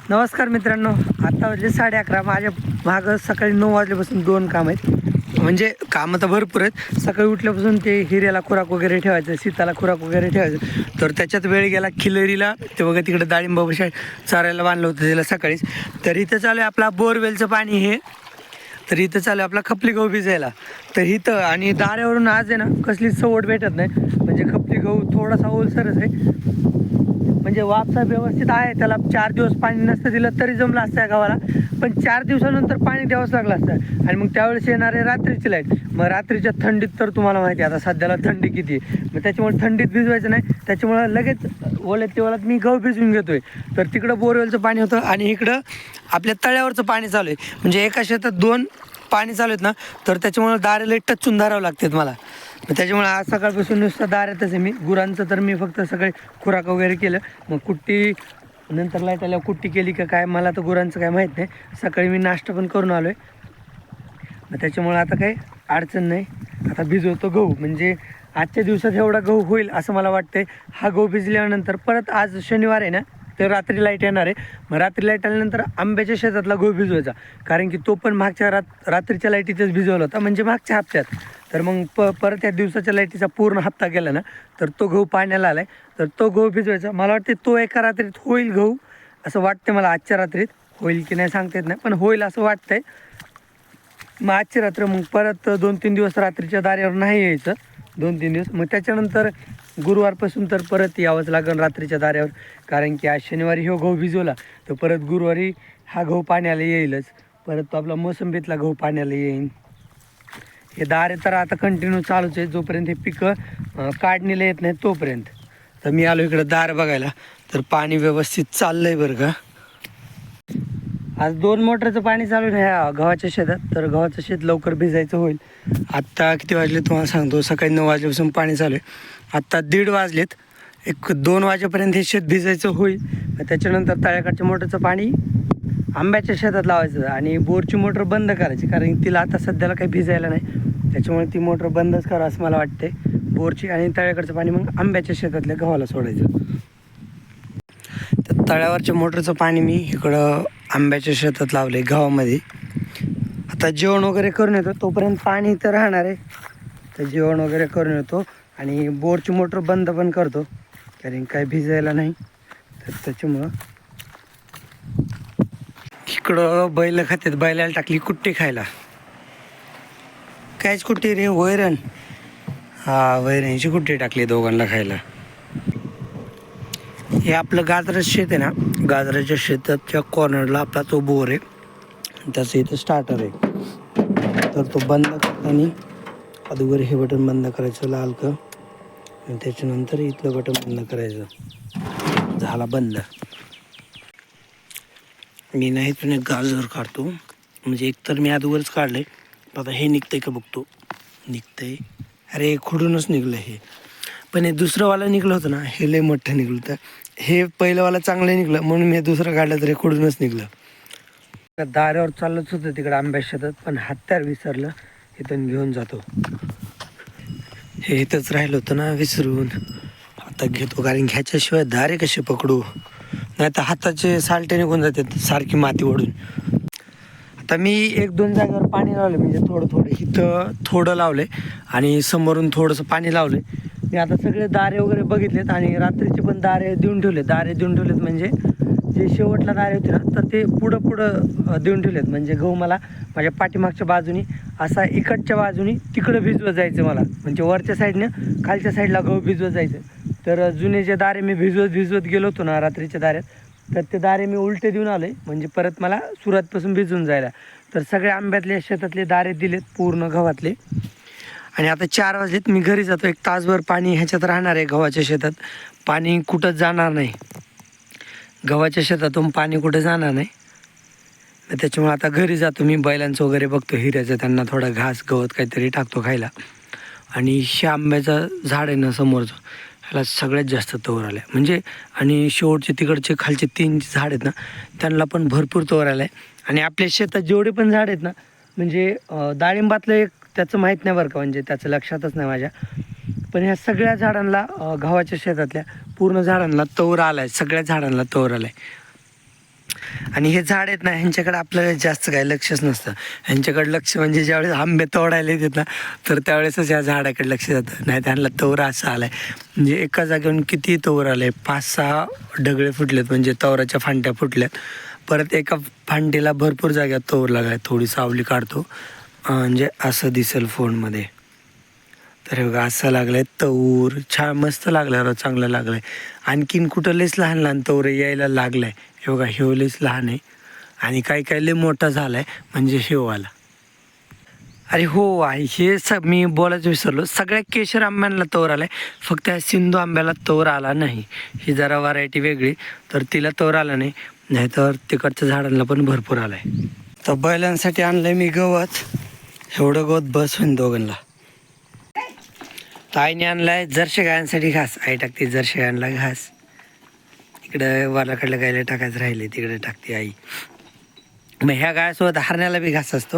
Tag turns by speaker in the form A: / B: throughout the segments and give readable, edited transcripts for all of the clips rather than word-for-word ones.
A: नमस्कार मित्रांनो, आता वाजले 11:30. माझ्या मागं सकाळी 9 वाजल्यापासून 2 काम आहेत. म्हणजे कामं तर भरपूर आहेत. सकाळी उठल्यापासून ते हिऱ्याला खुराक वगैरे ठेवायचं, सीताला खुराक वगैरे ठेवायचं. तर त्याच्यात वेळ गेला. खिलरीला ते बघा तिकडे डाळिंबाबशा चारायला बांधलं होतं त्याला सकाळीच. तर इथं चालू आहे आपला बोरवेलचं पाणी हे. तर इथं चालू आहे आपला खपली गहू भिजायला. तर इथं आणि दाऱ्यावरून आज आहे ना कसली सवड भेटत नाही. म्हणजे खपली गहू थोडासा ओलसरच आहे. म्हणजे वापसा व्यवस्थित आहे, त्याला 4 दिवस पाणी नसतं दिलं तरी जमलं असतं या गावाला. पण 4 दिवसानंतर पाणी द्यावंच लागलं असतं. आणि मग त्यावेळेस येणारे रात्रीची लाईट. मग रात्रीच्या थंडीत तर तुम्हाला माहिती आहे आता सध्याला थंडी किती आहे. मग त्याच्यामुळे थंडीत भिजवायचं नाही. त्याच्यामुळे लगेच ओल्यात तेवढ्यात मी गहू भिजवून घेतोय. तर तिकडं बोरवेलचं पाणी होतं आणि इकडं आपल्या तळ्यावरचं पाणी चालू आहे. म्हणजे एका शेतात 2 पाणी चालू आहेत ना, तर त्याच्यामुळे दारेला टचून धरावं लागतात मला. त्याच्यामुळे आज सकाळपासून नुसतं दारातच आहे मी. गुरांचं तर मी फक्त सगळे खुराक वगैरे केलं. मग कुट्टी नंतर लाईट आल्यावर कुट्टी केली का काय मला तर गुरांचं काय माहीत नाही. सकाळी मी नाश्ता पण करून आलो आहे. मग त्याच्यामुळे आता काही अडचण नाही. आता भिजवतो गहू. म्हणजे आजच्या दिवसात एवढा गहू होईल असं मला वाटतंय. हा गहू भिजल्यानंतर परत आज शनिवार आहे ना, तर रात्री लाईट येणार आहे. मग रात्री लाईट आल्यानंतर आंब्याच्या शेतातला गहू भिजवायचा. कारण की तो पण मागच्या रात्रीच्या लाईटीतच भिजवला होता, म्हणजे मागच्या हप्त्यात. तर मग परत या दिवसाच्या लाईटीचा पूर्ण हप्ता गेला ना, तर तो गहू पाण्याला आला आहे. तर तो गहू भिजवायचा. मला वाटते तो एका रात्रीत होईल गहू असं वाटतं मला. आजच्या रात्रीत होईल की नाही सांगता येत नाही, पण होईल असं वाटतंय. मग आजची रात्र मग परत 2-3 दिवस रात्रीच्या दाऱ्यावर नाही यायचं. 2-3 दिवस. मग त्याच्यानंतर गुरुवारपासून तर परत यावंच लागेल रात्रीच्या दाऱ्यावर. कारण की आज शनिवारी हो गहू भिजवला तर परत गुरुवारी हा गहू पाण्याला येईलच. परत तो आपला मोसंबीतला गहू पाण्याला येईल. हे दारे तर आता कंटिन्यू चालूच आहे जोपर्यंत हे पिकं काढणीला येत नाही तोपर्यंत. तर मी आलो इकडं दार बघायला. तर पाणी व्यवस्थित चाललंय बरं का. आज 2 मोटरचं पाणी चालू आहे ह्या गव्हाच्या शेतात. तर गव्हाचं शेत लवकर भिजायचं होईल. आत्ता किती वाजले तुम्हाला सांगतो. सकाळी 9 वाजल्यापासून पाणी चालू आहे. आत्ता 1:30 वाजलेत. 1-2 वाजेपर्यंत हे शेत भिजायचं होईल. त्याच्यानंतर तळ्याकाठच्या मोटरचं पाणी आंब्याच्या शेतात लावायचं आणि बोरची मोटर बंद करायची. कारण तिला आता सध्याला काही भिजायला नाही. त्याच्यामुळे ती मोटर बंदच करा असं मला वाटते बोरची. आणि तळ्याकडचं पाणी मग आंब्याच्या शेतातल्या गव्हाला सोडायचं. तर तळ्यावरच्या मोटरचं पाणी मी इकडं आंब्याच्या शेतात लावले गव्हामध्ये. आता जेवण वगैरे करून येतो तोपर्यंत पाणी इथं राहणार आहे. तर जेवण वगैरे करून येतो आणि बोरची मोटर बंद पण करतो कारण काही भिजायला नाही. तर त्याच्यामुळं इकडं बैल खात्यात. बैलाला टाकली कुट्टी खायला. कायच कुट्टी रे? वैरण. हा, वैरणची कुट्टी टाकली दोघांना खायला. हे आपलं गाजराचं शेत आहे ना, गाजराच्या शेताच्या कॉर्नरला आपला तो बोर आहे. त्याचं इथं स्टार्टर आहे. तर तो बंद करताना अगोदर हे बटन बंद करायचं लाल का, आणि त्याच्यानंतर इथलं बटन बंद करायचं. झाला बंद. मी नाही पण एक गाजर काढतो. म्हणजे एकतर मी अगोदरच काढलं आहे. आता हे निघतंय का बघतो. निघतंय. अरे खुडूनच निघलं हे. पण हे दुसरंवालं निघलं होतं ना, हे लय मोठं निघलं होतं. हे पहिलंवालं चांगलं निघलं म्हणून मी दुसरं काढलं तर हे खुडूनच निघलं. दारावर चाललंच होतं तिकडं आंब्या शेतात, पण हत्यार विसरलं. इथून घेऊन जातो. हे इथंच राहिलं होतं ना विसरून. आता घेतो कारण घ्यायच्याशिवाय दारे कसे पकडू. नाही तर हाताचे सालटे निघून जातात सारखी माती ओढून. आता मी 1-2 जागेवर पाणी लावलं. म्हणजे थोडं इथं थोडं लावलं आहे आणि समोरून थोडंसं पाणी लावलं आहे. मी आता सगळे दारे वगैरे बघितलेत आणि रात्रीचे पण दारे देऊन ठेवले. दारे देऊन ठेवलेत म्हणजे जे शेवटला दारे होते ना, तर ते पुढं देऊन ठेवलेत. म्हणजे गहू मला माझ्या पाठीमागच्या बाजूनी असा इकडच्या बाजूनी तिकडं भिजवत जायचं मला. म्हणजे वरच्या साईडनं खालच्या साईडला गहू भिजवत जायचं. तर जुने जे दारे मी भिजवत गेलो होतो ना रात्रीच्या दाऱ्यात, तर ते दारे मी उलटे देऊन आले. म्हणजे परत मला सुरुवातपासून भिजून जायला. तर सगळे आंब्यातले शेतातले दारे दिलेत पूर्ण गव्हातले. आणि आता 4 वाजलेत. मी घरी जातो. 1 तासभर पाणी ह्याच्यात राहणार आहे गव्हाच्या शेतात. पाणी कुठंच जाणार नाही. गव्हाच्या शेतातून पाणी कुठं जाणार नाही. त्याच्यामुळे आता घरी जातो मी. बैलांचं वगैरे बघतो हिऱ्याचं. त्यांना थोडा घास गवत काहीतरी टाकतो खायला. आणि आंब्याचं झाड आहे ना समोरचं, ह्याला सगळ्यात जास्त तोवर आला आहे. म्हणजे आणि शेवटचे तिकडचे खालचे 3 झाड आहेत ना, त्यांना पण भरपूर तोवर आला आहे. आणि आपल्या शेतात जेवढे पण झाड आहेत ना, म्हणजे डाळिंबातलं एक त्याचं माहीत नाही बरं का, म्हणजे त्याचं लक्षातच नाही माझ्या. पण ह्या सगळ्या झाडांना गव्हाच्या शेतातल्या पूर्ण झाडांना तोवर आला आहे. सगळ्या झाडांना तोवर आला आहे. आणि हे झाड आहेत ना, ह्यांच्याकडे आपल्याला जास्त काही लक्षच नसतं. ह्यांच्याकडे लक्ष म्हणजे ज्यावेळेस आंबे तोडायला येतात ना, तर त्यावेळेसच या झाडाकडे लक्ष जातं. नाही त्यांना तवरा असा आलाय, म्हणजे एका जागेवरून किती तवर आले, 5-6 ढगळे फुटलेत, म्हणजे तवराच्या फांट्या फुटल्यात. परत एका फांडीला भरपूर जाग्यात तवर लागलाय. थोडी सावली काढतो, म्हणजे असं दिसेल फोनमध्ये. तर हे बघा असं लागलंय तऊर, छान मस्त लागलं, चांगलं लागलंय. आणखीन कुठं लयच लहान लहान तवर यायला लागलंय. हे बघा ह्यो लयच लहान आहे, आणि काही काही लय मोठा झालाय, म्हणजे ह्यो आला. अरे हो आहे, हे मी बोलायचं विसरलो, सगळ्या केशर आंब्यांना तवर आलाय, फक्त ह्या सिंधू आंब्याला तवर आला नाही. ही जरा व्हरायटी वेगळी, तर तिला तवर आला नाही, नाहीतर तिकडच्या झाडांना पण भरपूर आलाय. तर बैलांसाठी आणलंय मी गवत, एवढं गवत बस होईन दोघांना. आईने आणलाय जर्शी गायांसाठी घास, आई टाकते जर्शी गायांना घास. इकडं वालाकडल्या गायला टाकायचं राहिले, तिकडे टाकते आई. मग ह्या गायासोबत हरण्याला बी घास असतो.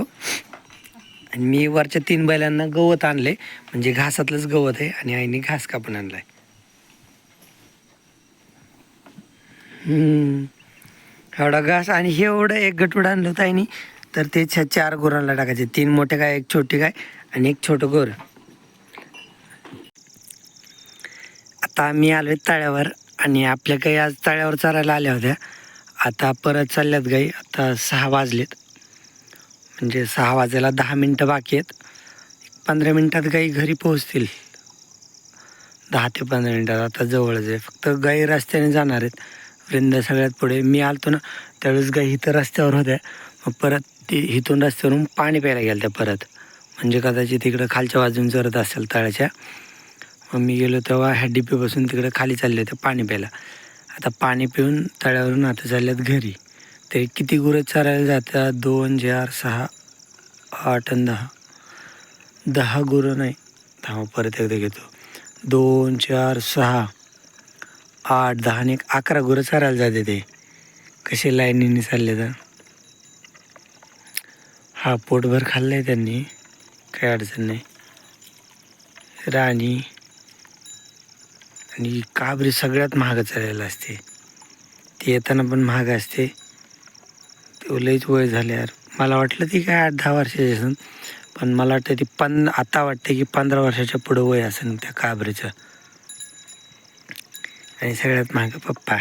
A: आणि मी वरच्या 3 बैलांना गवत आणले, म्हणजे घासातलंच गवत आहे, आणि आईने घास कापून आणलाय. एवढा घास, आणि हे एवढं एक गटूड आणलं होतं आईने, तर ते 4 गुरांना टाकायचे. 3 मोठे गाय, 1 छोटी गाय आणि 1 छोटं गोर. आता आम्ही आलोय तळ्यावर, आणि आपल्या गाई आज तळ्यावर चरायला आल्या होत्या. आता परत चालल्यात गाई. आता 6 वाजलेत, म्हणजे 6 वाजायला 10 मिनटं बाकी आहेत. 15 मिनटात गाई घरी पोहोचतील, 10 ते 15 मिनटात. आता जवळच आहे, फक्त गाई रस्त्याने जाणार आहेत. वृंदा सगळ्यात पुढे. मी आलतो ना, त्यावेळेस गाई इथं रस्त्यावर होत्या. मग परत ती इथून रस्त्यावरून पाणी प्यायला गेल्या त्या परत, म्हणजे कदाचित इकडं खालच्या बाजून चरत असेल तळ्याच्या. मग मी गेलो तेव्हा ह्या डिपीपासून तिकडे खाली चालले होते पाणी प्यायला. आता पाणी पिऊन तळ्यावरून आता चालल्यात घरी. ते किती गुरं चरायला जातात, 2, 4, 6, 8 आणि 10. 10 गुरं नाही, थांबा परत एकदा घेतो. 2, 4, 6, 8, 10 आणि 11 गुरं चरायला जाते. ते कसे लाईनीने चालले तर. हा पोटभर खाल्लं आहे त्यांनी, काही अडचण नाही. राणी आणि काबरी सगळ्यात महाग चाललेलं असते, ती येताना पण महाग असते. ते लईच वय झाले यार. मला वाटलं ती काय 8-10 वर्षाची असेल, पण मला वाटतं ती आता वाटतं की 15 वर्षाच्या पुढं वय असेल त्या काबरीचं. आणि सगळ्यात महाग पप्पा.